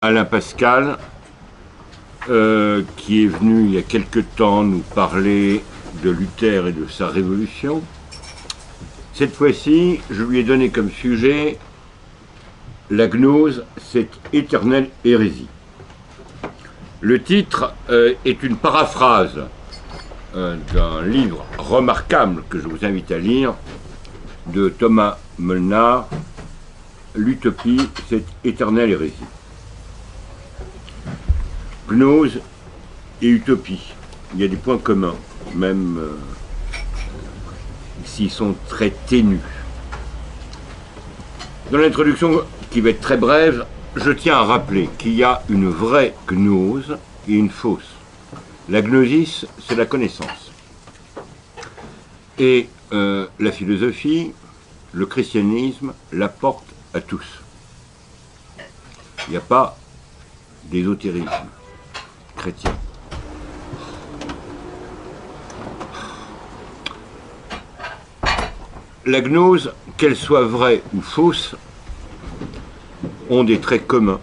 Alain Pascal, qui est venu il y a quelque temps nous parler de Luther et de sa révolution. Cette fois-ci, je lui ai donné comme sujet la gnose, cette éternelle hérésie. Le titre est une paraphrase d'un livre remarquable que je vous invite à lire, de Thomas Molnar, L'Utopie, cette éternelle hérésie. Gnose et utopie, il y a des points communs, même s'ils sont très ténus. Dans l'introduction, qui va être très brève, je tiens à rappeler qu'il y a une vraie gnose et une fausse. La gnosis, c'est la connaissance. Et la philosophie, le christianisme, l'apporte à tous. Il n'y a pas d'ésotérisme chrétien. La gnose, qu'elle soit vraie ou fausse, ont des traits communs,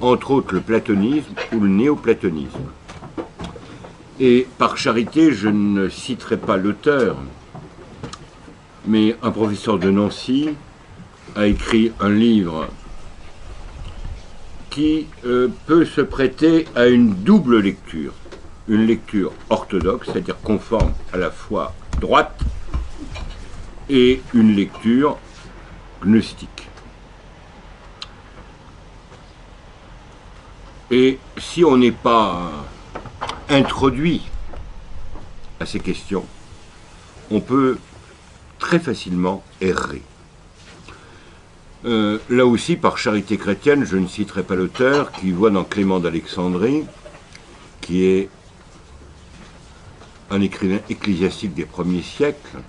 entre autres le platonisme ou le néoplatonisme. Et par charité, je ne citerai pas l'auteur, mais un professeur de Nancy a écrit un livre qui peut se prêter à une double lecture. Une lecture orthodoxe, c'est-à-dire conforme à la foi droite, et une lecture gnostique. Et si on n'est pas introduit à ces questions, on peut très facilement errer. Là aussi, par charité chrétienne, je ne citerai pas l'auteur, qui voit dans Clément d'Alexandrie, qui est un écrivain ecclésiastique des premiers siècles,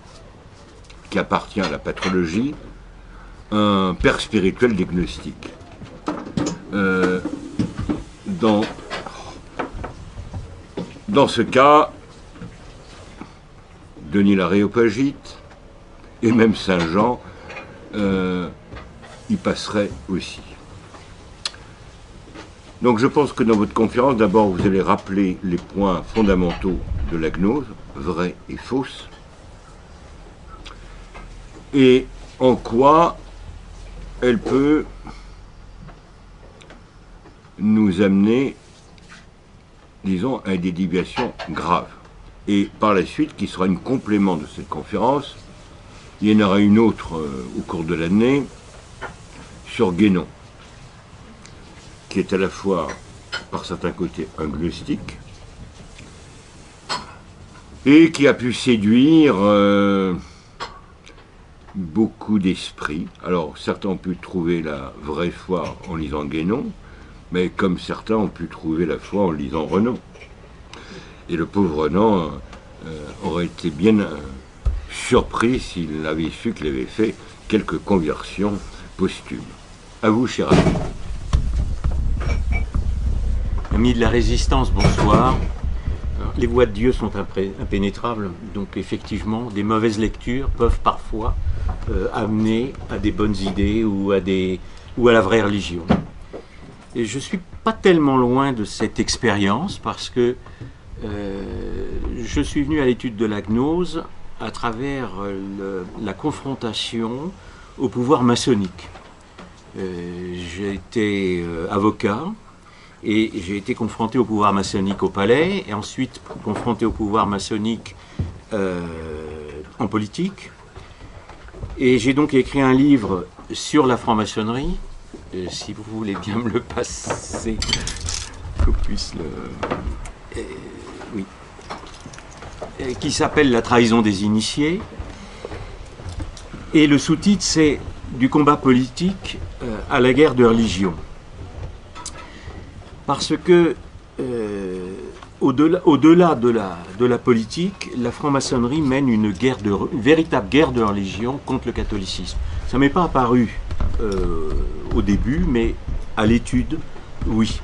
qui appartient à la patrologie, un père spirituel des gnostiques. Dans ce cas, Denis l'Aréopagite et même Saint Jean y passerait aussi. Donc je pense que dans votre conférence, d'abord vous allez rappeler les points fondamentaux de la gnose, vraie et fausse, et en quoi elle peut nous amener, disons, à des déviations graves. Et par la suite, qui sera un complément de cette conférence, il y en aura une autre au cours de l'année sur Guénon, qui est à la fois, par certains côtés, un gnostique, et qui a pu séduire beaucoup d'esprits. Alors, certains ont pu trouver la vraie foi en lisant Guénon, mais comme certains ont pu trouver la foi en lisant Renan. Et le pauvre Renan aurait été bien surpris s'il avait su qu'il avait fait quelques conversions posthumes. À vous, cher ami. Amis de la Résistance, bonsoir. Les voies de Dieu sont impénétrables, donc effectivement, des mauvaises lectures peuvent parfois amener à des bonnes idées ou à la vraie religion. Et je ne suis pas tellement loin de cette expérience parce que je suis venu à l'étude de la gnose à travers la confrontation au pouvoir maçonnique. J'ai été avocat et j'ai été confronté au pouvoir maçonnique au palais et ensuite confronté au pouvoir maçonnique en politique. Et j'ai donc écrit un livre sur la franc-maçonnerie. Si vous voulez bien me le passer, qu'on puisse le... oui. Qui s'appelle La trahison des initiés. Et le sous-titre, c'est Du combat politique à la guerre de religion. Parce que, au-delà de la politique, la franc-maçonnerie mène une véritable guerre de religion contre le catholicisme. Ça ne m'est pas apparu au début, mais à l'étude, oui.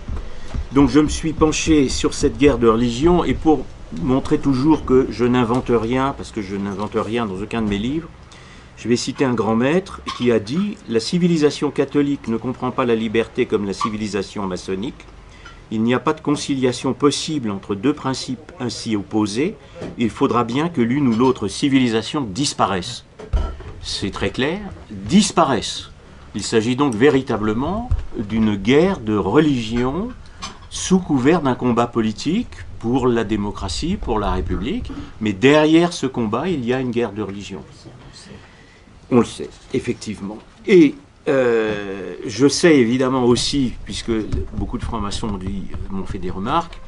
Donc je me suis penché sur cette guerre de religion, et pour montrer toujours que je n'invente rien, parce que je n'invente rien dans aucun de mes livres, Je vais citer un grand maître qui a dit « La civilisation catholique ne comprend pas la liberté comme la civilisation maçonnique. Il n'y a pas de conciliation possible entre deux principes ainsi opposés. Il faudra bien que l'une ou l'autre civilisation disparaisse. » C'est très clair, disparaisse. Il s'agit donc véritablement d'une guerre de religion sous couvert d'un combat politique pour la démocratie, pour la République. Mais derrière ce combat, il y a une guerre de religion. On le sait, effectivement. Et je sais évidemment aussi, puisque beaucoup de francs-maçons m'ont fait des remarques,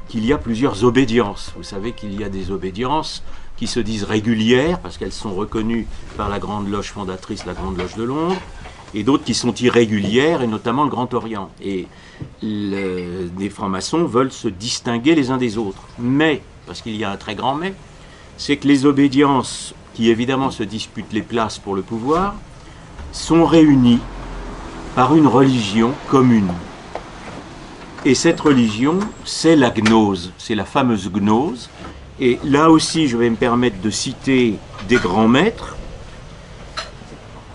qu'il y a plusieurs obédiences. Vous savez qu'il y a des obédiences qui se disent régulières, parce qu'elles sont reconnues par la Grande Loge fondatrice, la Grande Loge de Londres, et d'autres qui sont irrégulières, et notamment le Grand Orient. Et les francs-maçons veulent se distinguer les uns des autres. Mais, parce qu'il y a un très grand mais, c'est que les obédiences, qui évidemment se disputent les places pour le pouvoir, sont réunies par une religion commune. Et cette religion, c'est la gnose, c'est la fameuse gnose. Et là aussi, je vais me permettre de citer des grands maîtres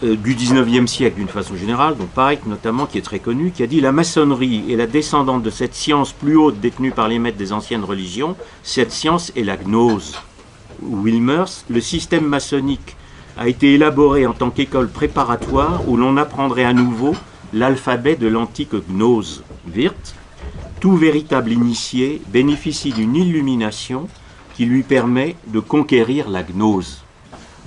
du 19e siècle d'une façon générale, dont Pike notamment, qui est très connu, qui a dit « La maçonnerie est la descendante de cette science plus haute détenue par les maîtres des anciennes religions. Cette science est la gnose. » Wilmers, le système maçonnique a été élaboré en tant qu'école préparatoire où l'on apprendrait à nouveau l'alphabet de l'antique gnose. Wirth, tout véritable initié bénéficie d'une illumination qui lui permet de conquérir la gnose.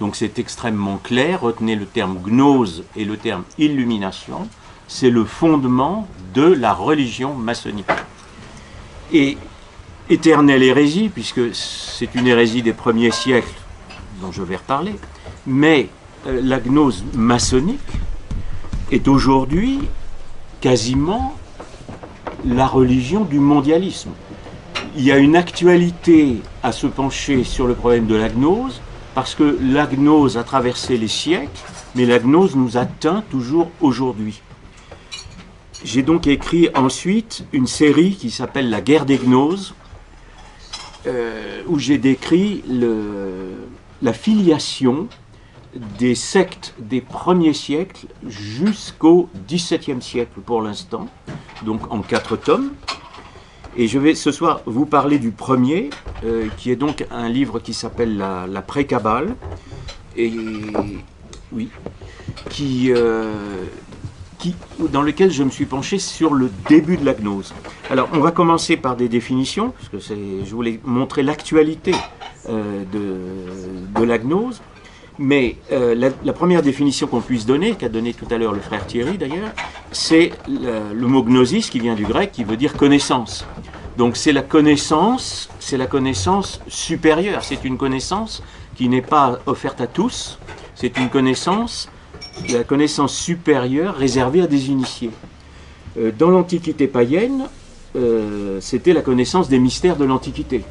Donc c'est extrêmement clair, retenez le terme gnose et le terme illumination, c'est le fondement de la religion maçonnique. Et éternelle hérésie, puisque c'est une hérésie des premiers siècles dont je vais reparler, mais la gnose maçonnique est aujourd'hui quasiment la religion du mondialisme. Il y a une actualité à se pencher sur le problème de la gnose, parce que la gnose a traversé les siècles, mais la gnose nous atteint toujours aujourd'hui. J'ai donc écrit ensuite une série qui s'appelle La guerre des gnoses, où j'ai décrit la filiation des sectes des premiers siècles jusqu'au XVIIe siècle pour l'instant, donc en 4 tomes. Et je vais ce soir vous parler du premier, qui est donc un livre qui s'appelle la Pré-Kabbale, et oui, dans lequel je me suis penché sur le début de la gnose. Alors, on va commencer par des définitions, parce que je voulais montrer l'actualité de la gnose. Mais la première définition qu'on puisse donner, qu'a donné tout à l'heure le frère Thierry d'ailleurs, c'est le mot gnosis qui vient du grec, qui veut dire connaissance. Donc c'est la connaissance supérieure, c'est une connaissance qui n'est pas offerte à tous, c'est une connaissance, la connaissance supérieure réservée à des initiés. Dans l'Antiquité païenne, c'était la connaissance des mystères de l'Antiquité.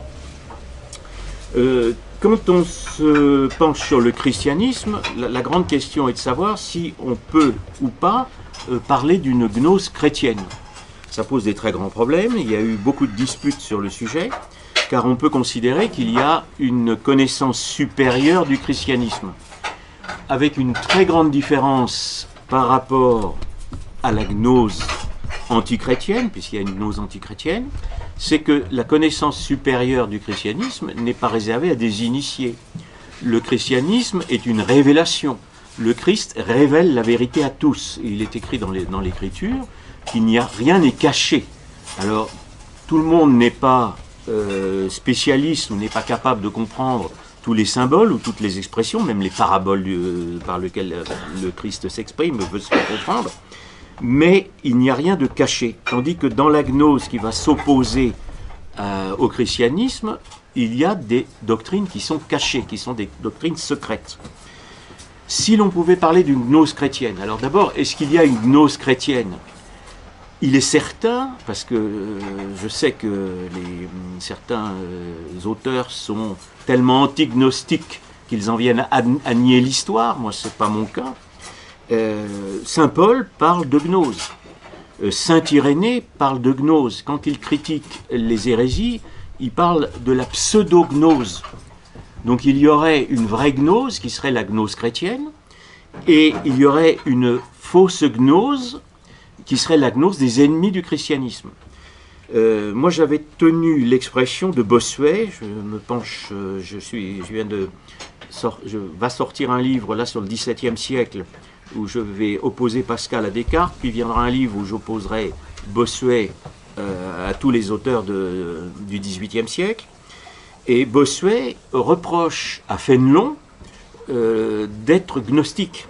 Quand on se penche sur le christianisme, la grande question est de savoir si on peut ou pas parler d'une gnose chrétienne. Ça pose des très grands problèmes, il y a eu beaucoup de disputes sur le sujet, car on peut considérer qu'il y a une connaissance supérieure du christianisme, avec une très grande différence par rapport à la gnose antichrétienne, puisqu'il y a une gnose antichrétienne, c'est que la connaissance supérieure du christianisme n'est pas réservée à des initiés. Le christianisme est une révélation. Le Christ révèle la vérité à tous. Il est écrit dans l'Écriture qu'il n'y a rien n'est caché. Alors, tout le monde n'est pas spécialiste ou n'est pas capable de comprendre tous les symboles ou toutes les expressions, même les paraboles par lesquelles le Christ s'exprime veut se faire comprendre. Mais il n'y a rien de caché. Tandis que dans la gnose qui va s'opposer au christianisme, il y a des doctrines qui sont cachées, qui sont des doctrines secrètes. Si l'on pouvait parler d'une gnose chrétienne, alors d'abord, est-ce qu'il y a une gnose chrétienne? Il est certain, parce que je sais que certains auteurs sont tellement anti-gnostiques qu'ils en viennent à nier l'histoire, moi ce n'est pas mon cas. Saint Paul parle de gnose, Saint Irénée parle de gnose. Quand il critique les hérésies, il parle de la pseudo-gnose. Donc il y aurait une vraie gnose qui serait la gnose chrétienne, et il y aurait une fausse gnose qui serait la gnose des ennemis du christianisme. Moi, j'avais tenu l'expression de Bossuet. Je me penche, va sortir un livre là sur le XVIIe siècle où je vais opposer Pascal à Descartes, puis viendra un livre où j'opposerai Bossuet à tous les auteurs du XVIIIe siècle. Et Bossuet reproche à Fénelon d'être gnostique.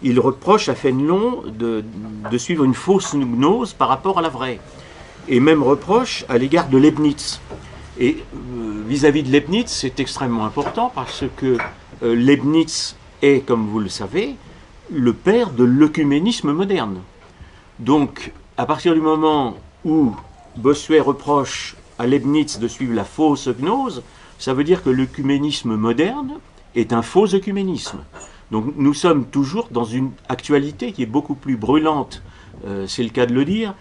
Il reproche à Fénelon de suivre une fausse gnose par rapport à la vraie. Et même reproche à l'égard de Leibniz. Et vis-à-vis de Leibniz, c'est extrêmement important parce que Leibniz est, comme vous le savez, le père de l'œcuménisme moderne. Donc, à partir du moment où Bossuet reproche à Leibniz de suivre la fausse gnose, ça veut dire que l'œcuménisme moderne est un faux œcuménisme. Donc nous sommes toujours dans une actualité qui est beaucoup plus brûlante, c'est le cas de le dire,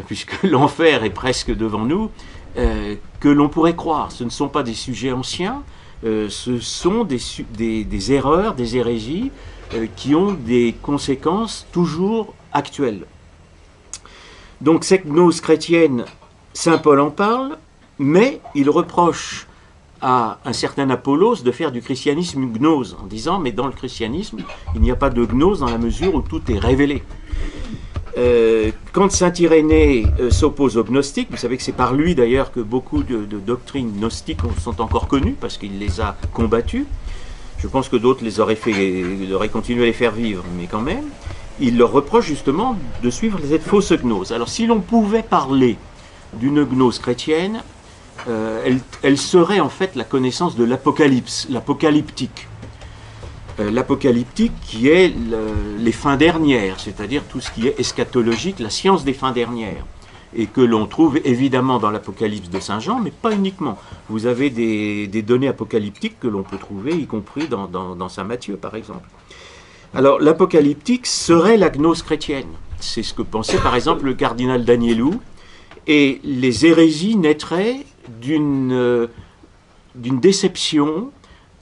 puisque l'enfer est presque devant nous, que l'on pourrait croire. Ce ne sont pas des sujets anciens, ce sont des erreurs, des hérésies qui ont des conséquences toujours actuelles. Donc cette gnose chrétienne, saint Paul en parle, mais il reproche à un certain Apollos de faire du christianisme une gnose, en disant mais dans le christianisme, il n'y a pas de gnose dans la mesure où tout est révélé. Quand saint Irénée s'oppose aux gnostiques, vous savez que c'est par lui d'ailleurs que beaucoup de doctrines gnostiques sont encore connues, parce qu'il les a combattues. Je pense que d'autres les auraient continué à les faire vivre, mais quand même, il leur reproche justement de suivre cette fausse gnose. Alors si l'on pouvait parler d'une gnose chrétienne, elle serait en fait la connaissance de l'apocalypse, l'apocalyptique. L'apocalyptique qui est les fins dernières, c'est-à-dire tout ce qui est eschatologique, la science des fins dernières, et que l'on trouve évidemment dans l'Apocalypse de Saint Jean, mais pas uniquement. Vous avez des données apocalyptiques que l'on peut trouver, y compris dans Saint Matthieu par exemple. Alors l'apocalyptique serait la gnose chrétienne, c'est ce que pensait par exemple le cardinal d'Agnelou, et les hérésies naîtraient d'une déception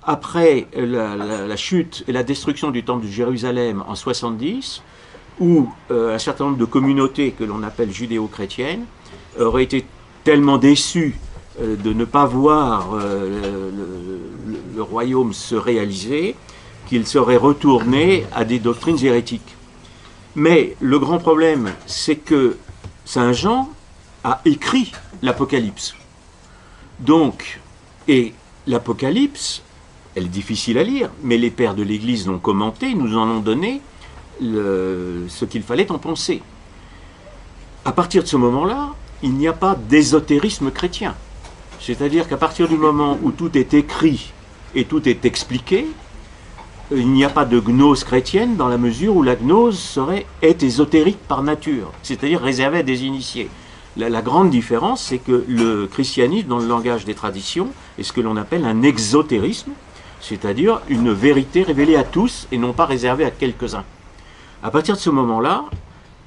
après la chute et la destruction du temple de Jérusalem en 70, où un certain nombre de communautés que l'on appelle judéo-chrétiennes auraient été tellement déçues de ne pas voir le royaume se réaliser, qu'ils seraient retournés à des doctrines hérétiques. Mais le grand problème, c'est que Saint Jean a écrit l'Apocalypse. Donc, et l'Apocalypse, elle est difficile à lire, mais les pères de l'Église l'ont commenté, nous en ont donné ce qu'il fallait en penser. À partir de ce moment-là, il n'y a pas d'ésotérisme chrétien. C'est-à-dire qu'à partir du moment où tout est écrit et tout est expliqué, il n'y a pas de gnose chrétienne dans la mesure où la gnose est ésotérique par nature, c'est-à-dire réservée à des initiés. La grande différence, c'est que le christianisme, dans le langage des traditions, est ce que l'on appelle un exotérisme, c'est-à-dire une vérité révélée à tous et non pas réservée à quelques-uns. À partir de ce moment-là,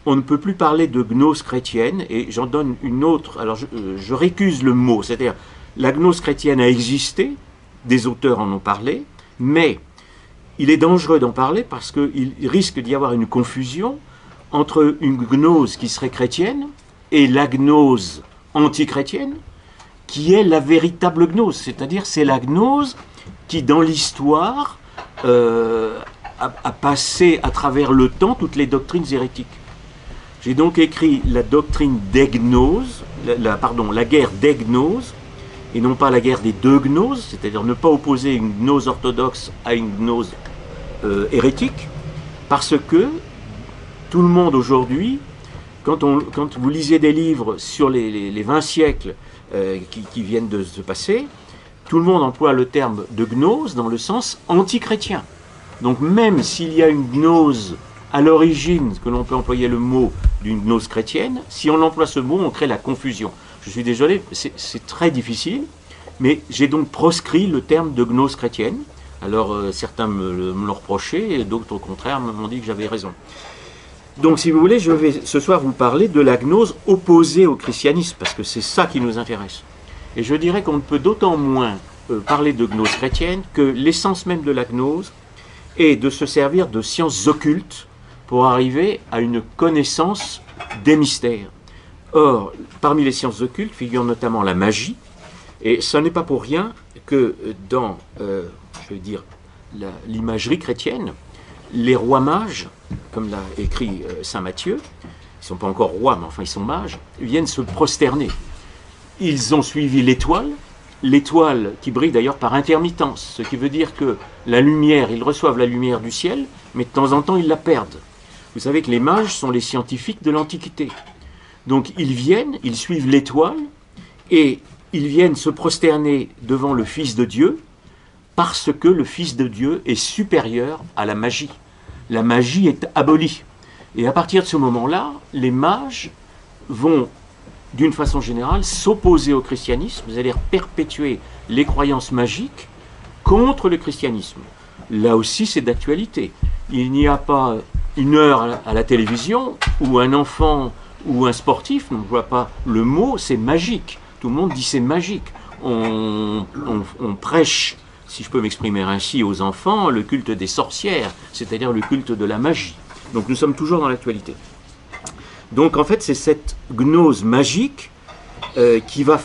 on ne peut plus parler de gnose chrétienne, et j'en donne une autre. Alors je récuse le mot, c'est-à-dire la gnose chrétienne a existé, des auteurs en ont parlé, mais il est dangereux d'en parler parce qu'il risque d'y avoir une confusion entre une gnose qui serait chrétienne et la gnose antichrétienne, qui est la véritable gnose, c'est-à-dire c'est la gnose qui, dans l'histoire, a passé à travers le temps toutes les doctrines hérétiques. J'ai donc écrit la doctrine des gnoses, la guerre des gnoses, et non pas la guerre des deux gnoses, c'est-à-dire ne pas opposer une gnose orthodoxe à une gnose hérétique, parce que tout le monde aujourd'hui, quand vous lisez des livres sur les 20 siècles qui viennent de se passer, tout le monde emploie le terme de gnose dans le sens anti-chrétien. Donc même s'il y a une gnose à l'origine, que l'on peut employer le mot d'une gnose chrétienne, si on emploie ce mot, on crée la confusion. Je suis désolé, c'est très difficile, mais j'ai donc proscrit le terme de gnose chrétienne. Alors certains me l'ont reproché, et d'autres au contraire m'ont dit que j'avais raison. Donc si vous voulez, je vais ce soir vous parler de la gnose opposée au christianisme, parce que c'est ça qui nous intéresse. Et je dirais qu'on ne peut d'autant moins parler de gnose chrétienne que l'essence même de la gnose et de se servir de sciences occultes pour arriver à une connaissance des mystères. Or, parmi les sciences occultes figure notamment la magie, et ce n'est pas pour rien que dans, je veux dire, l'imagerie chrétienne, les rois mages, comme l'a écrit saint Matthieu, ils ne sont pas encore rois, mais enfin ils sont mages, viennent se prosterner. Ils ont suivi l'étoile qui brille d'ailleurs par intermittence, ce qui veut dire que la lumière, ils reçoivent la lumière du ciel, mais de temps en temps ils la perdent. Vous savez que les mages sont les scientifiques de l'Antiquité. Donc ils viennent, ils suivent l'étoile, et ils viennent se prosterner devant le Fils de Dieu, parce que le Fils de Dieu est supérieur à la magie. La magie est abolie. Et à partir de ce moment-là, les mages vont, d'une façon générale, s'opposer au christianisme, c'est-à-dire perpétuer les croyances magiques contre le christianisme. Là aussi, c'est d'actualité. Il n'y a pas une heure à la télévision où un enfant ou un sportif n'emploie pas le mot, c'est magique. Tout le monde dit c'est magique. On prêche, si je peux m'exprimer ainsi, aux enfants, le culte des sorcières, c'est-à-dire le culte de la magie. Donc nous sommes toujours dans l'actualité. Donc en fait, c'est cette gnose magique qui va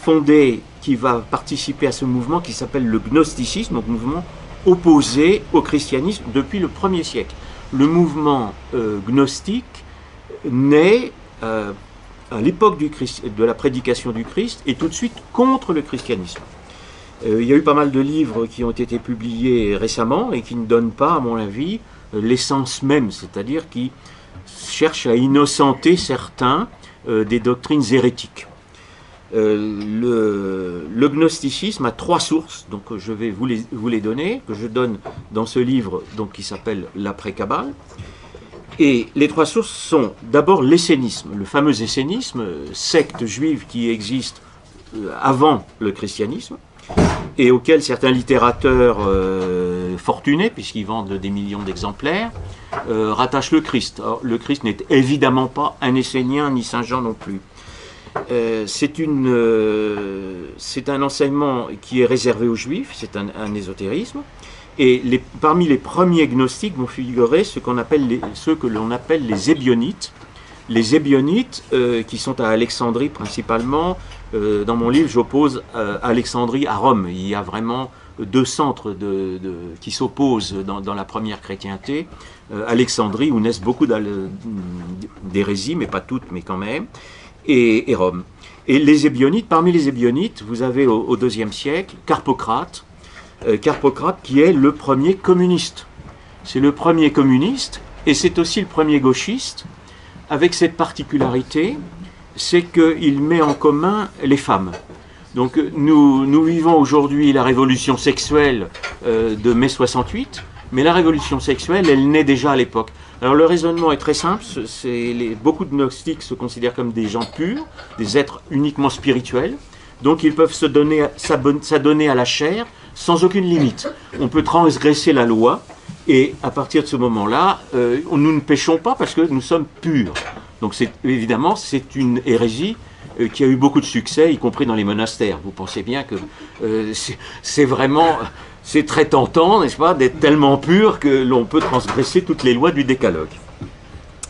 participer à ce mouvement qui s'appelle le gnosticisme, donc mouvement opposé au christianisme depuis le 1er siècle. Le mouvement gnostique naît à l'époque de la prédication du Christ et tout de suite contre le christianisme. Il y a eu pas mal de livres qui ont été publiés récemment et qui ne donnent pas, à mon avis, l'essence même, c'est-à-dire qui cherchent à innocenter certains des doctrines hérétiques. Le gnosticisme a 3 sources, donc je vais vous les donner, que je donne dans ce livre donc, qui s'appelle l'après-Kabbale. Et les 3 sources sont d'abord l'essénisme, le fameux essénisme, secte juive qui existe avant le christianisme, et auquel certains littérateurs fortunés, puisqu'ils vendent des millions d'exemplaires, rattachent le Christ. Or, le Christ n'est évidemment pas un essénien, ni Saint Jean non plus. C'est un enseignement qui est réservé aux Juifs, c'est un ésotérisme, et parmi les premiers gnostiques vont figurer ceux que l'on appelle les Ébionites. Les Ébionites, qui sont à Alexandrie principalement, dans mon livre j'oppose Alexandrie à Rome. Il y a vraiment 2 centres qui s'opposent dans la première chrétienté. Alexandrie, où naissent beaucoup d'hérésies, mais pas toutes, mais quand même, et Rome. Et les Ébionites, parmi les Ébionites, vous avez au IIe siècle Carpocrate, qui est le premier communiste. C'est le premier communiste, et c'est aussi le premier gauchiste, avec cette particularité, c'est qu'il met en commun les femmes. Donc nous vivons aujourd'hui la révolution sexuelle de mai 68, mais la révolution sexuelle, elle naît déjà à l'époque. Alors le raisonnement est très simple, beaucoup de gnostiques se considèrent comme des gens purs, des êtres uniquement spirituels, donc ils peuvent s'adonner à la chair sans aucune limite. On peut transgresser la loi, et à partir de ce moment-là, nous ne péchons pas parce que nous sommes purs. Donc évidemment, c'est une hérésie qui a eu beaucoup de succès, y compris dans les monastères. Vous pensez bien que c'est très tentant, n'est-ce pas, d'être tellement pur que l'on peut transgresser toutes les lois du décalogue.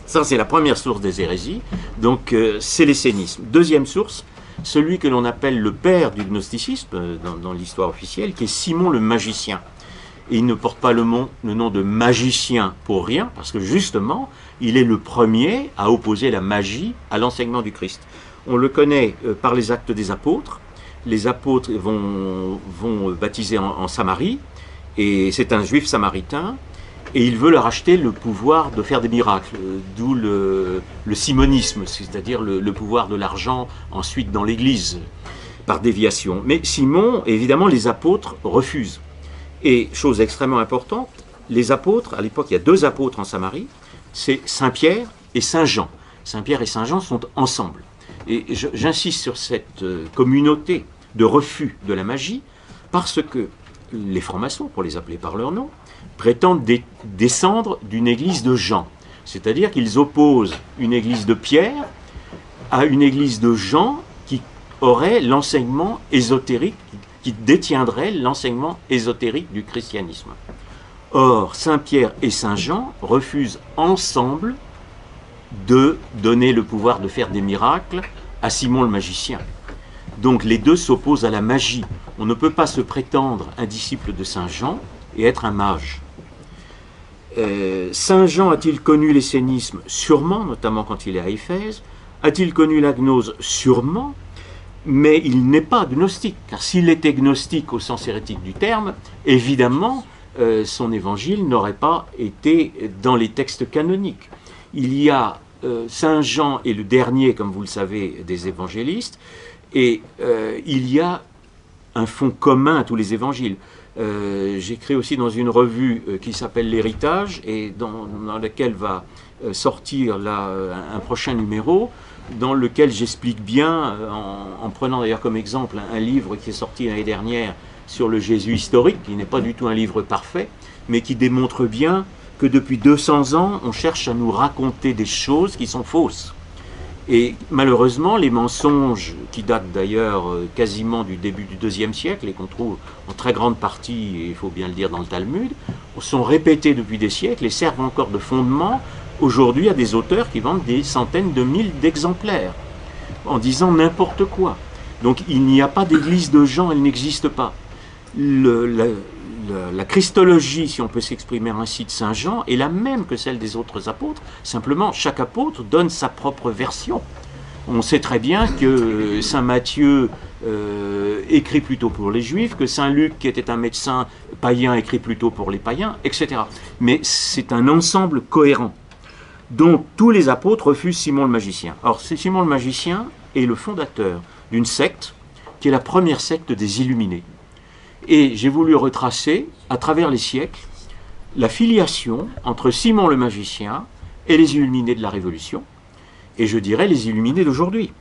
Ça, c'est la première source des hérésies, donc c'est l'essénisme. Deuxième source, celui que l'on appelle le père du gnosticisme dans l'histoire officielle, qui est Simon le magicien. Et il ne porte pas le nom de magicien pour rien, parce que justement, il est le premier à opposer la magie à l'enseignement du Christ. On le connaît par les actes des apôtres. Les apôtres vont baptiser en Samarie, et c'est un juif samaritain, et il veut leur acheter le pouvoir de faire des miracles, d'où le simonisme, c'est-à-dire le pouvoir de l'argent ensuite dans l'Église, par déviation. Mais Simon, évidemment, les apôtres refusent. Et chose extrêmement importante, les apôtres, à l'époque il y a 2 apôtres en Samarie, c'est Saint-Pierre et Saint-Jean. Saint-Pierre et Saint-Jean sont ensemble. Et j'insiste sur cette communauté de refus de la magie, parce que les francs-maçons, pour les appeler par leur nom, prétendent descendre d'une église de Jean. C'est-à-dire qu'ils opposent une église de Pierre à une église de Jean qui aurait l'enseignement ésotérique, qui détiendrait l'enseignement ésotérique du christianisme. Or, Saint Pierre et Saint Jean refusent ensemble de donner le pouvoir de faire des miracles à Simon le magicien. Donc les deux s'opposent à la magie. On ne peut pas se prétendre un disciple de Saint Jean et être un mage. Saint Jean a-t-il connu l'essénisme? Sûrement, notamment quand il est à Éphèse. A-t-il connu la gnose? Sûrement, mais il n'est pas gnostique, car s'il était gnostique au sens hérétique du terme, évidemment, son évangile n'aurait pas été dans les textes canoniques. Il y a Saint Jean est le dernier, comme vous le savez, des évangélistes, et il y a un fond commun à tous les évangiles. J'écris aussi dans une revue qui s'appelle L'Héritage, et dans laquelle va sortir là, un prochain numéro, dans lequel j'explique bien, en prenant d'ailleurs comme exemple un livre qui est sorti l'année dernière sur le Jésus historique, qui n'est pas du tout un livre parfait, mais qui démontre bien que depuis 200 ans, on cherche à nous raconter des choses qui sont fausses. Et malheureusement, les mensonges, qui datent d'ailleurs quasiment du début du IIe siècle, et qu'on trouve en très grande partie, et il faut bien le dire, dans le Talmud, sont répétés depuis des siècles et servent encore de fondement aujourd'hui à des auteurs qui vendent des centaines de milliers d'exemplaires, en disant n'importe quoi. Donc il n'y a pas d'église de Jean, elle n'existe pas. La christologie, si on peut s'exprimer ainsi, de Saint Jean est la même que celle des autres apôtres, simplement chaque apôtre donne sa propre version. On sait très bien que Saint Matthieu écrit plutôt pour les Juifs, que Saint Luc, qui était un médecin païen, écrit plutôt pour les païens, etc. Mais c'est un ensemble cohérent. Donc tous les apôtres refusent Simon le magicien. Or, Simon le magicien est le fondateur d'une secte qui est la première secte des Illuminés. Et j'ai voulu retracer, à travers les siècles, la filiation entre Simon le magicien et les Illuminés de la Révolution, et je dirais les Illuminés d'aujourd'hui.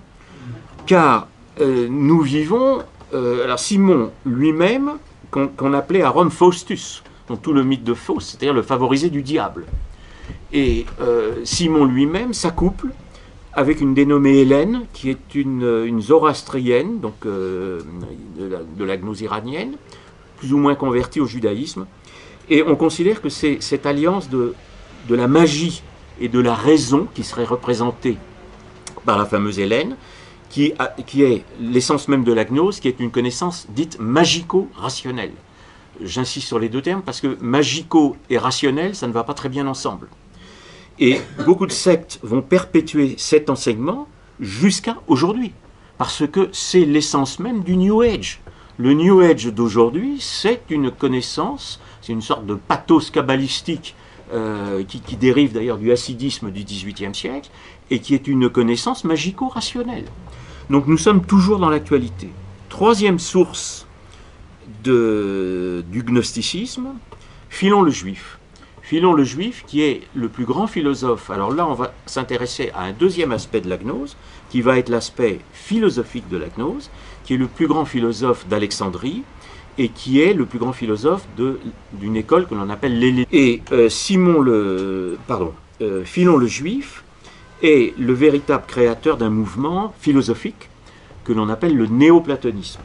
Car nous vivons... alors Simon lui-même, qu'on appelait à Rome Faustus, donc tout le mythe de Faust, c'est-à-dire le favorisé du diable. Et Simon lui-même s'accouple avec une dénommée Hélène, qui est une zoroastrienne, donc de la gnose iranienne, plus ou moins convertie au judaïsme. Et on considère que c'est cette alliance de la magie et de la raison qui serait représentée par la fameuse Hélène, qui est l'essence même de la gnose, qui est une connaissance dite magico-rationnelle. J'insiste sur les deux termes parce que magico et rationnel, ça ne va pas très bien ensemble. Et beaucoup de sectes vont perpétuer cet enseignement jusqu'à aujourd'hui, parce que c'est l'essence même du New Age. Le New Age d'aujourd'hui, c'est une connaissance, c'est une sorte de pathos kabbalistique qui dérive d'ailleurs du hassidisme du XVIIIe siècle, et qui est une connaissance magico-rationnelle. Donc nous sommes toujours dans l'actualité. Troisième source du gnosticisme, Philon le Juif. Philon le Juif, qui est le plus grand philosophe. Alors là, on va s'intéresser à un deuxième aspect de la gnose, qui va être l'aspect philosophique de la gnose, qui est le plus grand philosophe d'Alexandrie, et qui est le plus grand philosophe d'une école que l'on appelle l'Hellénisme. Et Philon le Juif est le véritable créateur d'un mouvement philosophique que l'on appelle le néoplatonisme.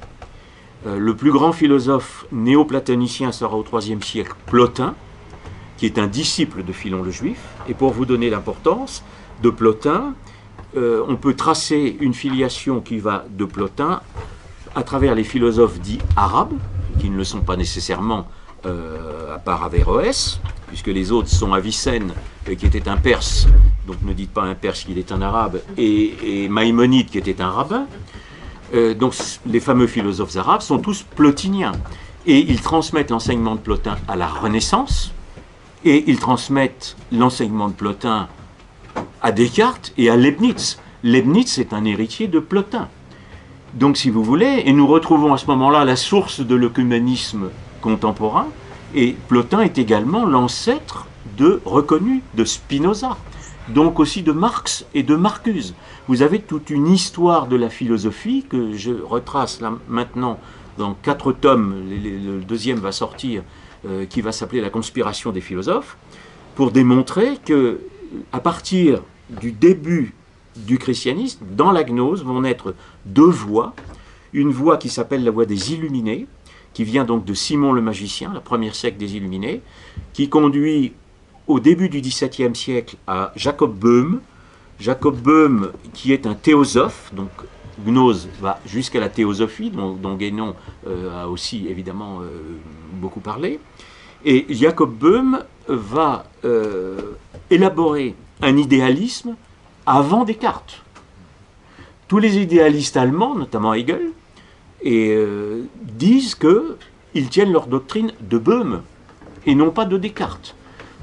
Le plus grand philosophe néoplatonicien sera au IIIe siècle Plotin, qui est un disciple de Philon le Juif. Et pour vous donner l'importance de Plotin, on peut tracer une filiation qui va de Plotin à travers les philosophes dits arabes, qui ne le sont pas nécessairement à part Averroès, puisque les autres sont Avicenne, qui était un Perse, donc ne dites pas un Perse qu'il est un Arabe, et Maïmonide, qui était un rabbin. Donc les fameux philosophes arabes sont tous plotiniens, et ils transmettent l'enseignement de Plotin à la Renaissance, et ils transmettent l'enseignement de Plotin à Descartes et à Leibniz. Leibniz est un héritier de Plotin. Donc si vous voulez, et nous retrouvons à ce moment-là la source de l'œcuménisme contemporain, et Plotin est également l'ancêtre reconnu de Spinoza, donc aussi de Marx et de Marcuse. Vous avez toute une histoire de la philosophie que je retrace là maintenant dans 4 tomes, le deuxième va sortir, qui va s'appeler La conspiration des philosophes, pour démontrer que à partir du début du christianisme, dans la gnose vont naître 2 voies. Une voie qui s'appelle la voie des Illuminés, qui vient donc de Simon le magicien, la première secte des Illuminés, qui conduit au début du XVIIe siècle à Jacob Böhme. Jacob Böhme, qui est un théosophe, donc gnose va jusqu'à la théosophie, dont Guénon a aussi évidemment beaucoup parlé. Et Jacob Böhme va élaborer un idéalisme avant Descartes. Tous les idéalistes allemands, notamment Hegel, disent qu'ils tiennent leur doctrine de Böhme et non pas de Descartes.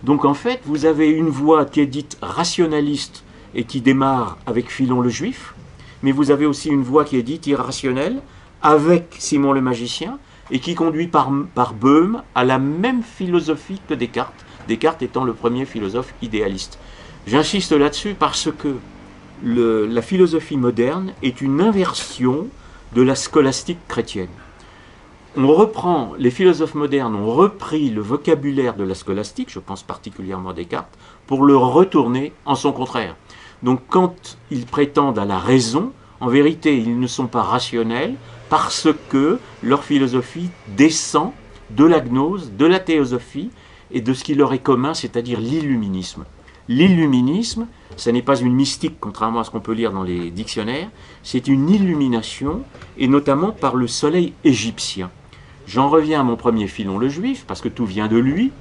Donc en fait, vous avez une voie qui est dite rationaliste et qui démarre avec Philon le Juif, mais vous avez aussi une voie qui est dite irrationnelle avec Simon le magicien et qui conduit par Böhme à la même philosophie que Descartes, Descartes étant le premier philosophe idéaliste. J'insiste là-dessus parce que la philosophie moderne est une inversion de la scolastique chrétienne. Les philosophes modernes ont repris le vocabulaire de la scolastique, je pense particulièrement à Descartes, pour le retourner en son contraire. Donc quand ils prétendent à la raison, en vérité ils ne sont pas rationnels parce que leur philosophie descend de la gnose, de la théosophie et de ce qui leur est commun, c'est-à-dire l'illuminisme. L'illuminisme, ce n'est pas une mystique, contrairement à ce qu'on peut lire dans les dictionnaires, c'est une illumination, et notamment par le soleil égyptien. J'en reviens à mon premier Philon le Juif, parce que tout vient de lui.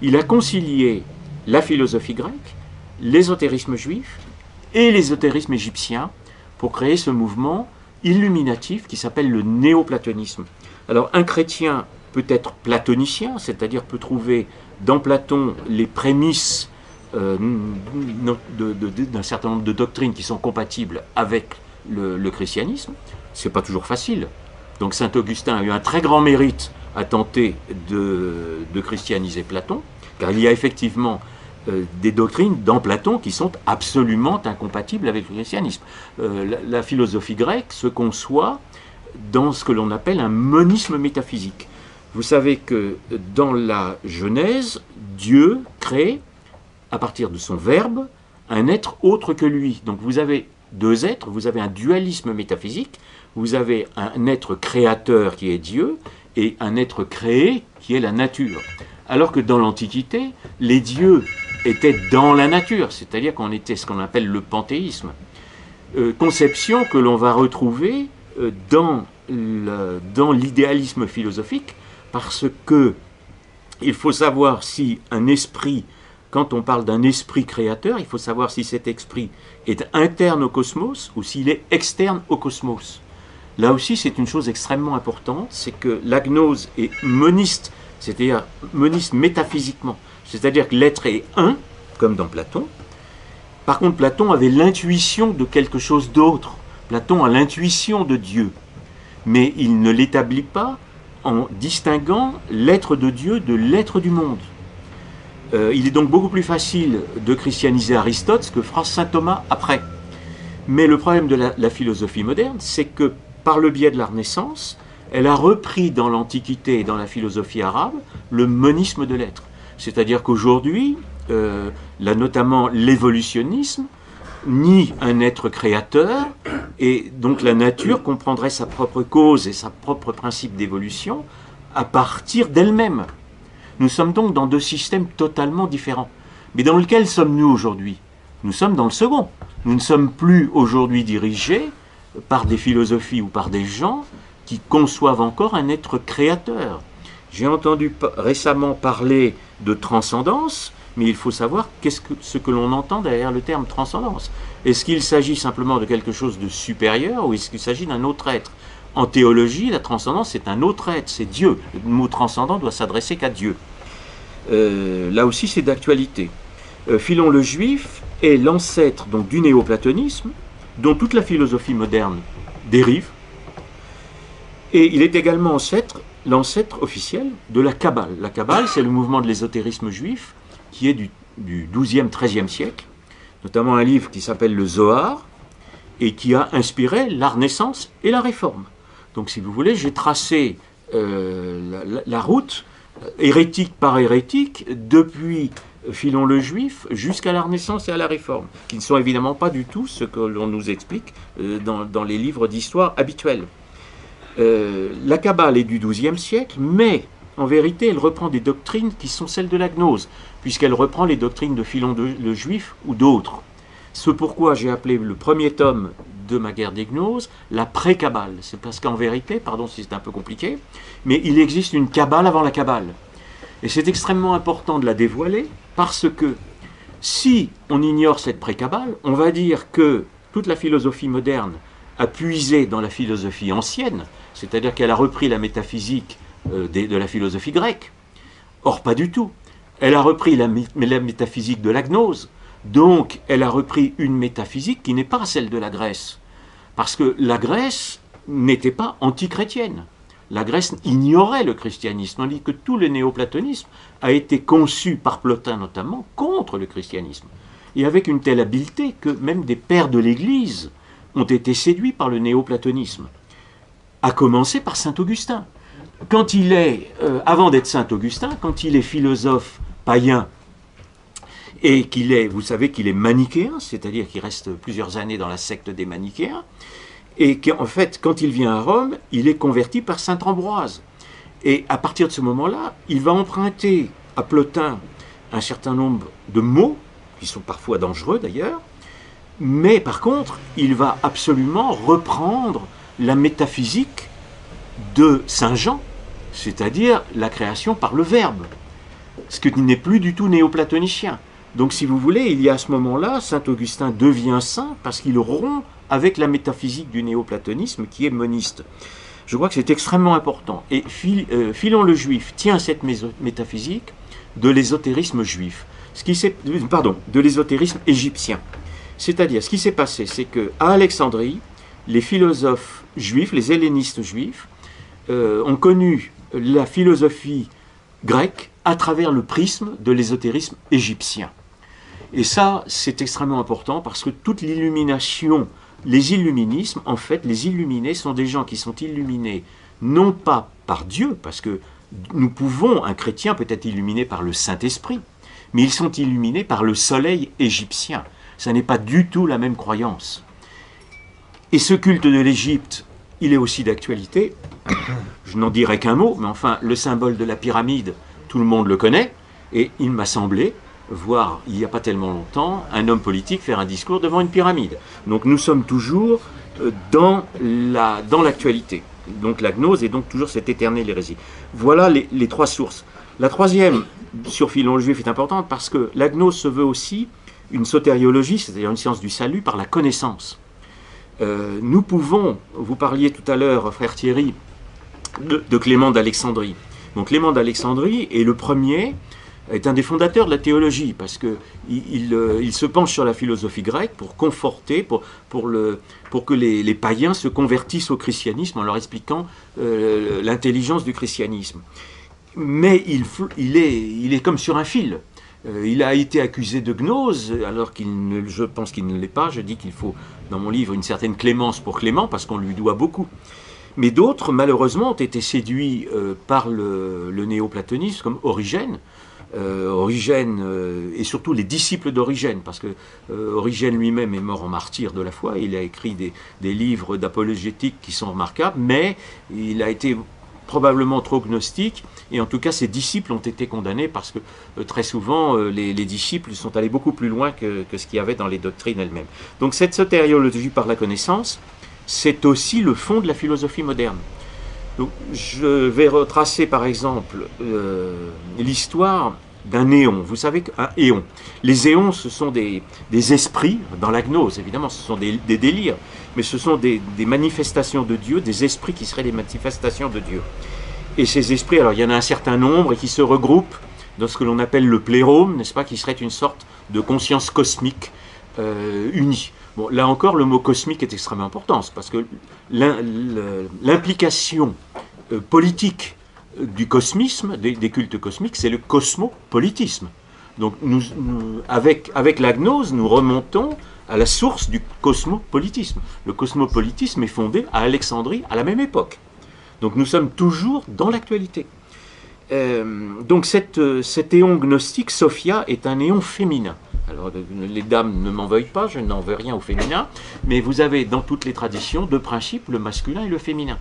Il a concilié la philosophie grecque, l'ésotérisme juif et l'ésotérisme égyptien pour créer ce mouvement illuminatif qui s'appelle le néoplatonisme. Alors un chrétien peut être platonicien, c'est-à-dire peut trouver dans Platon les prémices d'un certain nombre de doctrines qui sont compatibles avec le christianisme. C'est pas toujours facile. Donc saint Augustin a eu un très grand mérite à tenter de christianiser Platon, car il y a effectivement des doctrines dans Platon qui sont absolument incompatibles avec le christianisme. La philosophie grecque se conçoit dans ce que l'on appelle un monisme métaphysique. Vous savez que dans la Genèse, Dieu crée, à partir de son verbe, un être autre que lui. Donc vous avez deux êtres, vous avez un dualisme métaphysique, vous avez un être créateur qui est Dieu, et un être créé qui est la nature. Alors que dans l'Antiquité, les dieux étaient dans la nature, c'est-à-dire qu'on était ce qu'on appelle le panthéisme. Conception que l'on va retrouver dans l'idéalisme philosophique, parce que il faut savoir si un esprit, quand on parle d'un esprit créateur, il faut savoir si cet esprit est interne au cosmos ou s'il est externe au cosmos. Là aussi, c'est une chose extrêmement importante, c'est que la gnose est moniste, c'est-à-dire moniste métaphysiquement, c'est-à-dire que l'être est un, comme dans Platon. Par contre, Platon avait l'intuition de quelque chose d'autre. Platon a l'intuition de Dieu, mais il ne l'établit pas en distinguant l'être de Dieu de l'être du monde. Il est donc beaucoup plus facile de christianiser Aristote, ce que fera saint Thomas après. Mais le problème de la philosophie moderne, c'est que par le biais de la Renaissance, elle a repris dans l'Antiquité et dans la philosophie arabe le monisme de l'être. C'est-à-dire qu'aujourd'hui, notamment l'évolutionnisme, nie un être créateur, et donc la nature comprendrait sa propre cause et sa propre principe d'évolution à partir d'elle-même. Nous sommes donc dans deux systèmes totalement différents. Mais dans lequel sommes-nous aujourd'hui? Nous sommes dans le second. Nous ne sommes plus aujourd'hui dirigés par des philosophies ou par des gens qui conçoivent encore un être créateur. J'ai entendu récemment parler de transcendance, mais il faut savoir ce que l'on entend derrière le terme transcendance. Est-ce qu'il s'agit simplement de quelque chose de supérieur ou est-ce qu'il s'agit d'un autre être? En théologie, la transcendance, c'est un autre être, c'est Dieu. Le mot transcendant doit s'adresser qu'à Dieu. Là aussi, c'est d'actualité. Philon le Juif est l'ancêtre donc du néoplatonisme, dont toute la philosophie moderne dérive, et il est également l'ancêtre officiel de la Kabbale. La Kabbale, c'est le mouvement de l'ésotérisme juif qui est du XIIe, XIIIe siècle, notamment un livre qui s'appelle le Zohar, et qui a inspiré la Renaissance et la Réforme. Donc si vous voulez, j'ai tracé la route, hérétique par hérétique, depuis Philon le Juif jusqu'à la Renaissance et à la Réforme, qui ne sont évidemment pas du tout ce que l'on nous explique dans les livres d'histoire habituels. La Kabbale est du XIIe siècle, mais en vérité, elle reprend des doctrines qui sont celles de la gnose, puisqu'elle reprend les doctrines de Philon le Juif ou d'autres. Ce pourquoi j'ai appelé le premier tome de ma guerre des gnoses la pré-Kabbale. C'est parce qu'en vérité, pardon si c'est un peu compliqué, mais il existe une Kabbale avant la Kabbale. Et c'est extrêmement important de la dévoiler, parce que si on ignore cette pré-Kabbale, on va dire que toute la philosophie moderne a puisé dans la philosophie ancienne, c'est-à-dire qu'elle a repris la métaphysique de la philosophie grecque. Or, pas du tout. Elle a repris la métaphysique de la gnose, donc elle a repris une métaphysique qui n'est pas celle de la Grèce. Parce que la Grèce n'était pas anti-chrétienne. La Grèce ignorait le christianisme, tandis que tout le néoplatonisme a été conçu par Plotin notamment contre le christianisme. Et avec une telle habileté que même des pères de l'Église ont été séduits par le néoplatonisme. À commencer par saint Augustin. Quand il est, avant d'être saint Augustin, quand il est philosophe païen, et qu'il est, vous savez qu'il est manichéen, c'est-à-dire qu'il reste plusieurs années dans la secte des manichéens, et qu'en fait, quand il vient à Rome, il est converti par saint Ambroise. Et à partir de ce moment-là, il va emprunter à Plotin un certain nombre de mots, qui sont parfois dangereux d'ailleurs, mais par contre, il va absolument reprendre la métaphysique de saint Jean, c'est-à-dire la création par le Verbe, ce qui n'est plus du tout néoplatonicien. Donc si vous voulez, il y a à ce moment-là, saint Augustin devient saint parce qu'il rompt avec la métaphysique du néoplatonisme qui est moniste. Je crois que c'est extrêmement important. Et Philon le Juif tient cette métaphysique de l'ésotérisme juif, de l'ésotérisme égyptien. C'est-à-dire, ce qui s'est passé, c'est qu'à Alexandrie, les philosophes juifs, les hellénistes juifs, ont connu la philosophie grecque à travers le prisme de l'ésotérisme égyptien. Et ça, c'est extrêmement important parce que toute l'illumination, les illuminismes, en fait, les illuminés sont des gens qui sont illuminés non pas par Dieu, parce que un chrétien peut être illuminé par le Saint-Esprit, mais ils sont illuminés par le soleil égyptien. Ça n'est pas du tout la même croyance. Et ce culte de l'Égypte, il est aussi d'actualité. Je n'en dirai qu'un mot, mais enfin, le symbole de la pyramide, tout le monde le connaît, et il m'a semblé voir, il n'y a pas tellement longtemps, un homme politique faire un discours devant une pyramide. Donc nous sommes toujours dans l'actualité. Donc la gnose est donc toujours cette éternelle hérésie. Voilà les trois sources. La troisième, sur Philon le Juif, est importante parce que la gnose se veut aussi une sotériologie, c'est-à-dire une science du salut par la connaissance. Nous pouvons, vous parliez tout à l'heure, frère Thierry, de Clément d'Alexandrie. Donc Clément d'Alexandrie est le premier, est un des fondateurs de la théologie, parce qu'il se penche sur la philosophie grecque pour conforter, pour que les païens se convertissent au christianisme en leur expliquant l'intelligence du christianisme. Mais il est comme sur un fil. Il a été accusé de gnose, alors je pense qu'il ne l'est pas. Je dis qu'il faut, dans mon livre, une certaine clémence pour Clément, parce qu'on lui doit beaucoup. Mais d'autres, malheureusement, ont été séduits par le néoplatonisme, comme Origène. Et surtout les disciples d'Origène, parce que Origène lui-même est mort en martyr de la foi. Il a écrit des livres d'apologétique qui sont remarquables, mais il a été probablement trop gnostique, et en tout cas ses disciples ont été condamnés parce que très souvent les disciples sont allés beaucoup plus loin que ce qu'il y avait dans les doctrines elles-mêmes. Donc cette sotériologie par la connaissance, c'est aussi le fond de la philosophie moderne. Donc, je vais retracer par exemple l'histoire d'un éon. Vous savez qu'un éon, les éons, ce sont des esprits, dans la gnose évidemment, ce sont des délires, mais ce sont des manifestations de Dieu, des esprits qui seraient des manifestations de Dieu. Et ces esprits, alors il y en a un certain nombre et qui se regroupent dans ce que l'on appelle le plérome, n'est-ce pas, qui serait une sorte de conscience cosmique unie. Bon, là encore, le mot cosmique est extrêmement important, parce que l'implication politique du cosmisme, des cultes cosmiques, c'est le cosmopolitisme. Donc, avec la gnose, nous remontons à la source du cosmopolitisme. Le cosmopolitisme est fondé à Alexandrie à la même époque. Donc, nous sommes toujours dans l'actualité. Donc, cet éon gnostique, Sophia, est un éon féminin. Alors les dames ne m'en veuillent pas, je n'en veux rien au féminin, mais vous avez dans toutes les traditions deux principes, le masculin et le féminin.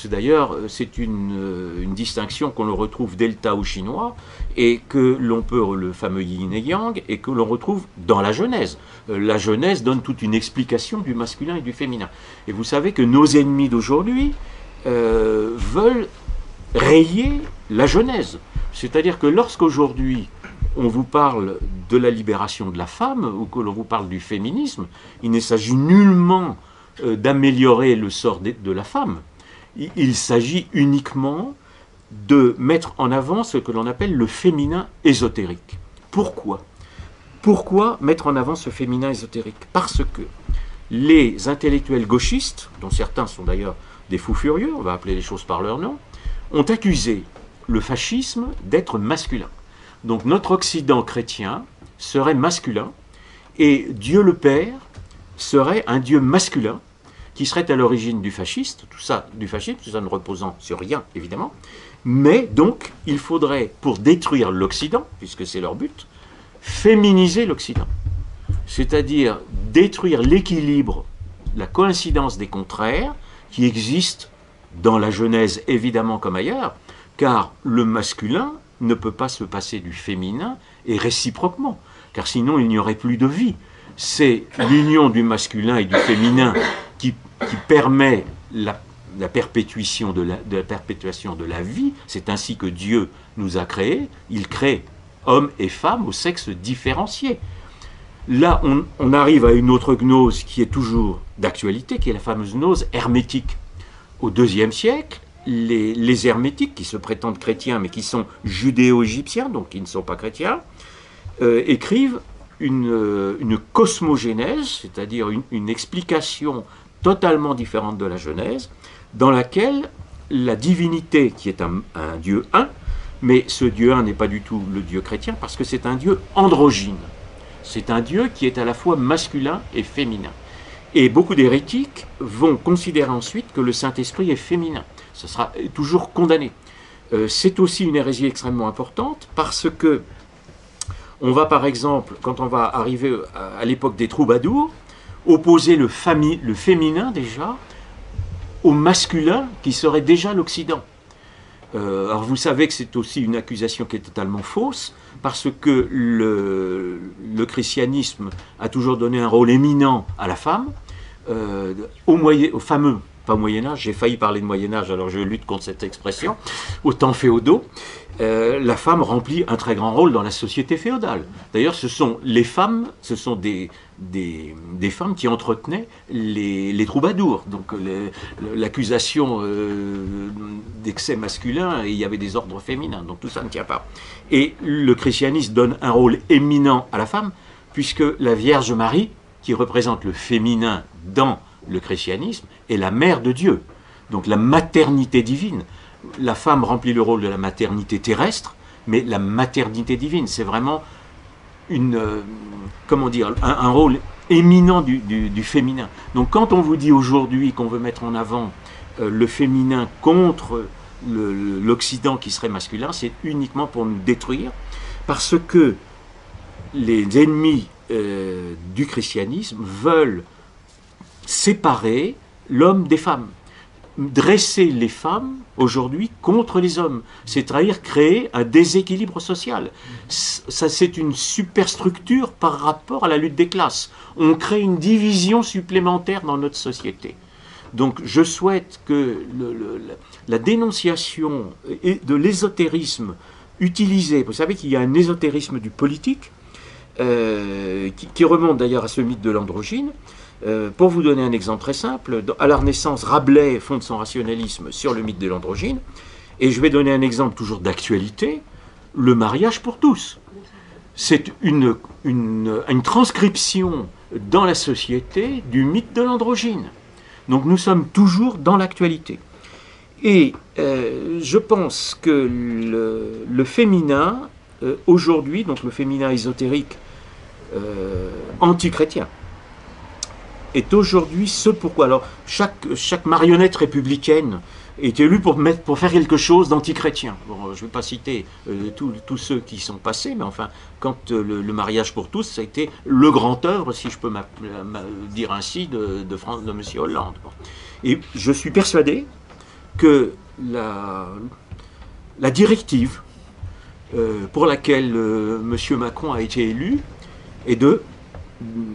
D'ailleurs, c'est une distinction qu'on le retrouve dès le Tao chinois, et que l'on peut, le fameux yin et yang, et que l'on retrouve dans la Genèse. La Genèse donne toute une explication du masculin et du féminin. Et vous savez que nos ennemis d'aujourd'hui veulent rayer la Genèse. C'est-à-dire que lorsqu'aujourd'hui on vous parle de la libération de la femme, ou que l'on vous parle du féminisme, il ne s'agit nullement d'améliorer le sort de la femme. Il s'agit uniquement de mettre en avant ce que l'on appelle le féminin ésotérique. Pourquoi ? Pourquoi mettre en avant ce féminin ésotérique ? Parce que les intellectuels gauchistes, dont certains sont d'ailleurs des fous furieux, on va appeler les choses par leur nom, ont accusé le fascisme d'être masculin. Donc notre Occident chrétien serait masculin, et Dieu le Père serait un Dieu masculin, qui serait à l'origine du fascisme, tout ça ne reposant sur rien, évidemment. Mais donc, il faudrait, pour détruire l'Occident, puisque c'est leur but, féminiser l'Occident. C'est-à-dire détruire l'équilibre, la coïncidence des contraires qui existent dans la Genèse, évidemment, comme ailleurs, car le masculin ne peut pas se passer du féminin, et réciproquement, car sinon il n'y aurait plus de vie. C'est l'union du masculin et du féminin qui permet la perpétuation de la vie. C'est ainsi que Dieu nous a créés. Il crée hommes et femmes au sexe différencié. Là, on arrive à une autre gnose qui est toujours d'actualité, qui est la fameuse gnose hermétique. Au IIe siècle, les hermétiques, qui se prétendent chrétiens, mais qui sont judéo-égyptiens, donc qui ne sont pas chrétiens, écrivent une cosmogénèse, c'est-à-dire une explication totalement différente de la Genèse, dans laquelle la divinité, qui est un Dieu un, mais ce Dieu un n'est pas du tout le Dieu chrétien, parce que c'est un Dieu androgyne. C'est un Dieu qui est à la fois masculin et féminin. Et beaucoup d'hérétiques vont considérer ensuite que le Saint-Esprit est féminin. Ce sera toujours condamné. C'est aussi une hérésie extrêmement importante, parce que on va par exemple, quand on va arriver à l'époque des troubadours, opposer le féminin déjà au masculin qui serait déjà l'Occident. Alors vous savez que c'est aussi une accusation qui est totalement fausse, parce que le christianisme a toujours donné un rôle éminent à la femme, au fameux, pas au Moyen-Âge, j'ai failli parler de Moyen-Âge, alors je lutte contre cette expression, aux temps féodaux, la femme remplit un très grand rôle dans la société féodale. D'ailleurs, ce sont des femmes qui entretenaient les troubadours. Donc l'accusation d'excès masculin, et il y avait des ordres féminins. Donc tout ça ne tient pas. Et le christianisme donne un rôle éminent à la femme, puisque la Vierge Marie, qui représente le féminin dans le christianisme, est la mère de Dieu. Donc la maternité divine. La femme remplit le rôle de la maternité terrestre, mais la maternité divine, c'est vraiment un rôle éminent du féminin. Donc quand on vous dit aujourd'hui qu'on veut mettre en avant le féminin contre l'Occident qui serait masculin, c'est uniquement pour nous détruire, parce que les ennemis du christianisme veulent séparer l'homme des femmes. Dresser les femmes aujourd'hui contre les hommes, c'est-à-dire créer un déséquilibre social. Ça, c'est une superstructure par rapport à la lutte des classes. On crée une division supplémentaire dans notre société. Donc je souhaite que la dénonciation de l'ésotérisme utilisé, vous savez qu'il y a un ésotérisme du politique, qui remonte d'ailleurs à ce mythe de l'androgyne. Pour vous donner un exemple très simple, à la Renaissance, Rabelais fonde son rationalisme sur le mythe de l'androgyne, et je vais donner un exemple toujours d'actualité, le mariage pour tous. C'est une transcription dans la société du mythe de l'androgyne. Donc nous sommes toujours dans l'actualité. Et je pense que le féminin, aujourd'hui, donc le féminin ésotérique anti-chrétien, est aujourd'hui ce pourquoi. Alors, chaque marionnette républicaine est élue pour faire quelque chose d'antichrétien. Bon, je ne vais pas citer tous ceux qui sont passés, mais enfin, quand le mariage pour tous, ça a été le grand œuvre, si je peux dire ainsi, de M. Hollande. Bon. Et je suis persuadé que la directive pour laquelle M. Macron a été élu est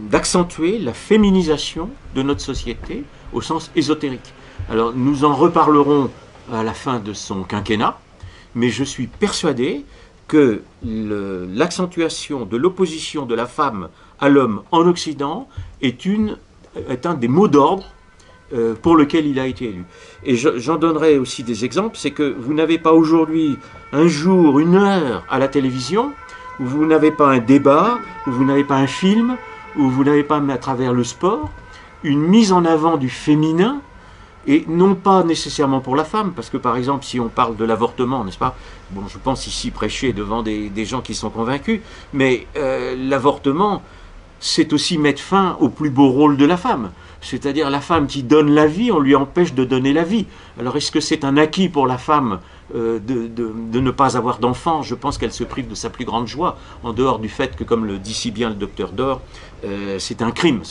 d'accentuer la féminisation de notre société au sens ésotérique. Alors nous en reparlerons à la fin de son quinquennat, mais je suis persuadé que l'accentuation de l'opposition de la femme à l'homme en Occident est un des mots d'ordre pour lequel il a été élu. Et j'en donnerai aussi des exemples, c'est que vous n'avez pas aujourd'hui un jour, une heure à la télévision, où vous n'avez pas un débat, où vous n'avez pas un film, où vous n'avez pas, à travers le sport, une mise en avant du féminin, et non pas nécessairement pour la femme, parce que par exemple, si on parle de l'avortement, n'est-ce pas? Bon, je pense ici prêcher devant des gens qui sont convaincus, mais l'avortement, c'est aussi mettre fin au plus beau rôle de la femme. C'est-à-dire la femme qui donne la vie, on lui empêche de donner la vie. Alors est-ce que c'est un acquis pour la femme de ne pas avoir d'enfant? Je pense qu'elle se prive de sa plus grande joie, en dehors du fait que, comme le dit si bien le docteur Dor, c'est un crime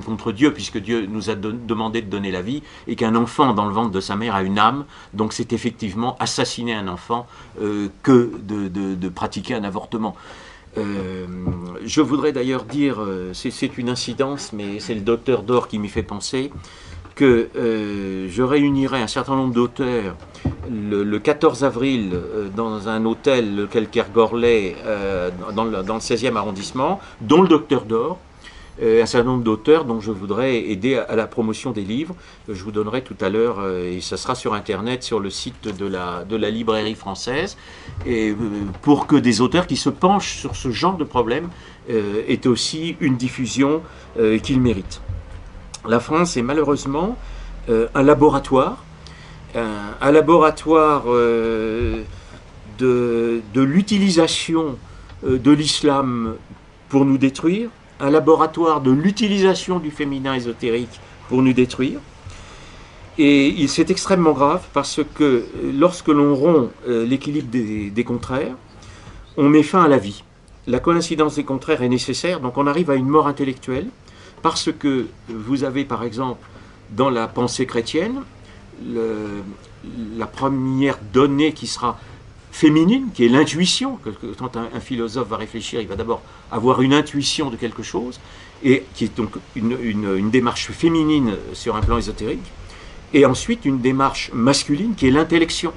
contre Dieu, puisque Dieu nous a demandé de donner la vie, et qu'un enfant dans le ventre de sa mère a une âme, donc c'est effectivement assassiner un enfant que de pratiquer un avortement. Je voudrais d'ailleurs dire, c'est une incidence, mais c'est le docteur Dor qui m'y fait penser, que je réunirai un certain nombre d'auteurs le 14 avril dans un hôtel, le Kelker-Gorlais, dans le 16e arrondissement, dont le docteur Dor, un certain nombre d'auteurs dont je voudrais aider à la promotion des livres. Je vous donnerai tout à l'heure, et ça sera sur Internet, sur le site de la librairie française, et pour que des auteurs qui se penchent sur ce genre de problème aient aussi une diffusion qu'ils méritent. La France est malheureusement un laboratoire de l'utilisation de l'islam pour nous détruire, un laboratoire de l'utilisation du féminin ésotérique pour nous détruire. Et c'est extrêmement grave parce que lorsque l'on rompt l'équilibre des contraires, on met fin à la vie. La coïncidence des contraires est nécessaire, donc on arrive à une mort intellectuelle, parce que vous avez par exemple dans la pensée chrétienne la première donnée qui sera féminine, qui est l'intuition. Quand un philosophe va réfléchir, il va d'abord avoir une intuition de quelque chose, et qui est donc une démarche féminine sur un plan ésotérique, et ensuite une démarche masculine qui est l'intellection.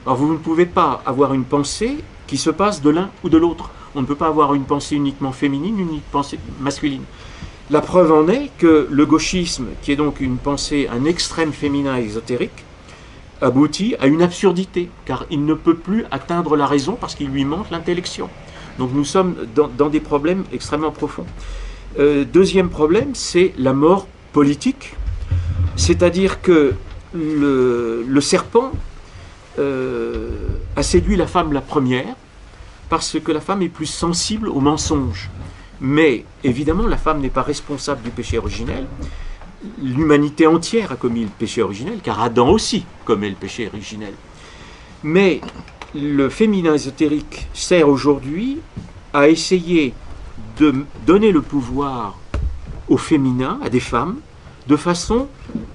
Alors vous ne pouvez pas avoir une pensée qui se passe de l'un ou de l'autre. On ne peut pas avoir une pensée uniquement féminine, une pensée masculine. La preuve en est que le gauchisme, qui est donc une pensée, un extrême féminin ésotérique, aboutit à une absurdité, car il ne peut plus atteindre la raison parce qu'il lui manque l'intellection. Donc nous sommes dans des problèmes extrêmement profonds. Deuxième problème, c'est la mort politique, c'est-à-dire que le serpent a séduit la femme la première, parce que la femme est plus sensible au mensonge. Mais évidemment, la femme n'est pas responsable du péché originel. L'humanité entière a commis le péché originel, car Adam aussi commet le péché originel. Mais le féminin ésotérique sert aujourd'hui à essayer de donner le pouvoir au féminin, à des femmes, de façon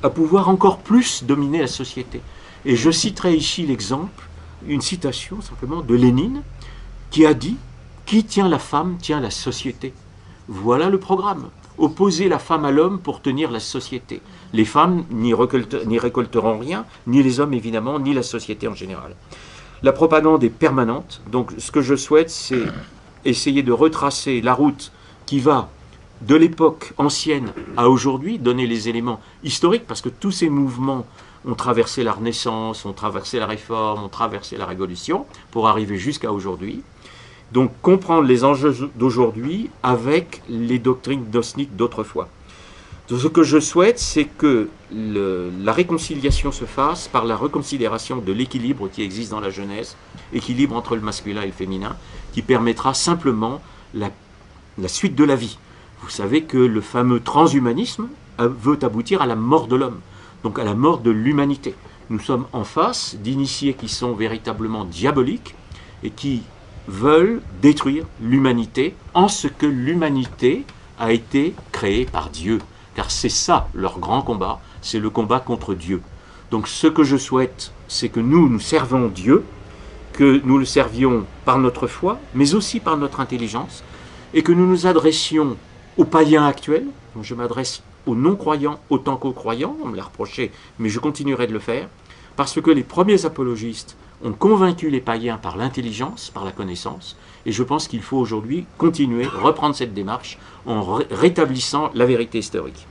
à pouvoir encore plus dominer la société. Et je citerai ici l'exemple, une citation simplement de Lénine, qui a dit « Qui tient la femme tient la société ». Voilà le programme. Opposer la femme à l'homme pour tenir la société. Les femmes n'y récolteront rien, ni les hommes évidemment, ni la société en général. La propagande est permanente, donc ce que je souhaite, c'est essayer de retracer la route qui va de l'époque ancienne à aujourd'hui, donner les éléments historiques, parce que tous ces mouvements ont traversé la Renaissance, ont traversé la Réforme, ont traversé la Révolution, pour arriver jusqu'à aujourd'hui. Donc comprendre les enjeux d'aujourd'hui avec les doctrines gnostiques d'autrefois. Donc, ce que je souhaite, c'est que la réconciliation se fasse par la reconsidération de l'équilibre qui existe dans la Genèse, équilibre entre le masculin et le féminin, qui permettra simplement la suite de la vie. Vous savez que le fameux transhumanisme, veut aboutir à la mort de l'homme, donc à la mort de l'humanité. Nous sommes en face d'initiés qui sont véritablement diaboliques et qui veulent détruire l'humanité en ce que l'humanité a été créée par Dieu. Car c'est ça leur grand combat, c'est le combat contre Dieu. Donc ce que je souhaite, c'est que nous servons Dieu, que nous le servions par notre foi, mais aussi par notre intelligence, et que nous nous adressions aux païens actuels. Donc je m'adresse aux non-croyants autant qu'aux croyants, on me l'a reproché, mais je continuerai de le faire, parce que les premiers apologistes ont convaincu les païens par l'intelligence, par la connaissance, et je pense qu'il faut aujourd'hui continuer, reprendre cette démarche en rétablissant la vérité historique.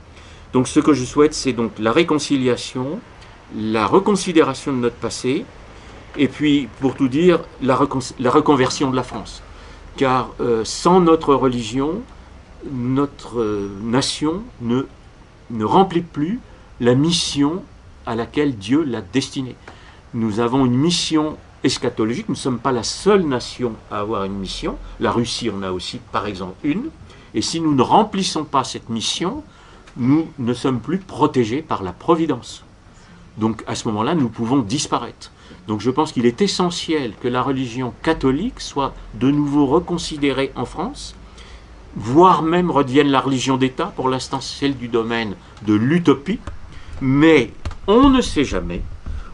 Donc ce que je souhaite, c'est donc la réconciliation, la reconsidération de notre passé, et puis, pour tout dire, la reconversion de la France. Car sans notre religion, notre nation ne remplit plus la mission à laquelle Dieu l'a destinée. Nous avons une mission eschatologique, nous ne sommes pas la seule nation à avoir une mission. La Russie en a aussi, par exemple, une. Et si nous ne remplissons pas cette mission, nous ne sommes plus protégés par la providence. Donc à ce moment-là, nous pouvons disparaître. Donc je pense qu'il est essentiel que la religion catholique soit de nouveau reconsidérée en France, voire même redevienne la religion d'État, pour l'instant celle du domaine de l'utopie, mais on ne sait jamais.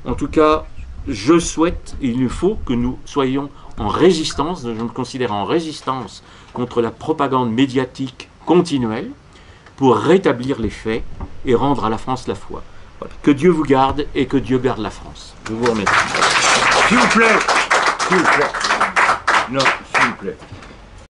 En tout cas, je souhaite, il faut que nous soyons en résistance, je me considère en résistance contre la propagande médiatique continuelle, pour rétablir les faits et rendre à la France la foi. Voilà. Que Dieu vous garde et que Dieu garde la France. Je vous remercie. S'il vous plaît. S'il vous plaît. Non, s'il vous plaît.